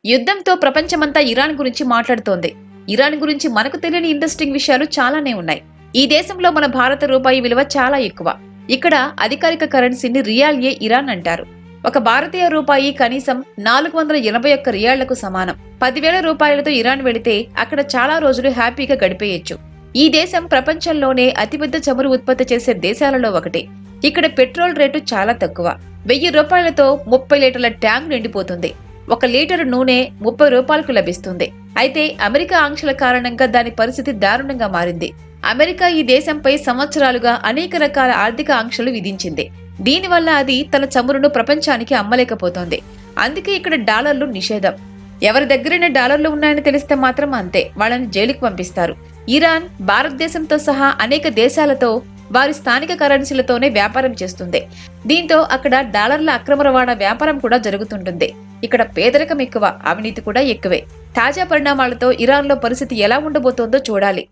యుద్ధంతో ప్రపంచమంతా ఇరాన్ గురించి మాట్లాడుతోంది. ఇరాన్ గురించి మనకు తెలియని ఇంట్రెస్టింగ్ విషయాలు చాలానే ఉన్నాయి. ఈ దేశంలో మన భారత రూపాయి విలువ చాలా ఎక్కువ. ఇక్కడ అధికారిక కరెన్సీని రియాల్-ఏ-ఇరాన్ అంటారు. ఒక భారతీయ రూపాయి కనీసం 481 రియాళ్లకు సమానం. 10,000 రూపాయలతో ఇరాన్ వెళితే అక్కడ చాలా రోజులు హ్యాపీగా గడిపేయొచ్చు. ఈ దేశం ప్రపంచంలోనే అతిపెద్ద చమురు ఉత్పత్తి చేసే దేశాలలో ఒకటి. ఇక్కడ పెట్రోల్ రేటు చాలా తక్కువ. 1000 రూపాయలతో 30 లీటర్ల ట్యాంక్ నిండిపోతుంది. 1 లీటరు నూనె 30 రూపాయలకు లభిస్తుంది. అయితే అమెరికా ఆంక్షల కారణంగా దాని పరిస్థితి దారుణంగా మారింది. అమెరికా ఈ దేశంపై సంవత్సరాలుగా అనేక రకాల ఆర్థిక ఆంక్షలు విధించింది. దీనివల్ల అది తన చమురును ప్రపంచానికి అమ్మలేకపోతోంది. అందుకే ఇక్కడ డాలర్లు నిషేధం. ఎవరి దగ్గరైనా డాలర్లు ఉన్నాయని తెలిస్తే మాత్రం అంతే, వాళ్ళని జైలుకు పంపిస్తారు. ఇరాన్ భారతదేశంతో సహా అనేక దేశాలతో వారి స్థానిక కరెన్సీలతోనే వ్యాపారం చేస్తుంది. దీంతో అక్కడ డాలర్ల అక్రమ రవాణా వ్యాపారం కూడా జరుగుతుంటుంది. ఇక్కడ పేదరికం ఎక్కువ, అవినీతి కూడా ఎక్కువే. తాజా పరిణామాలతో ఇరాన్లో పరిస్థితి ఎలా ఉండబోతోందో చూడాలి.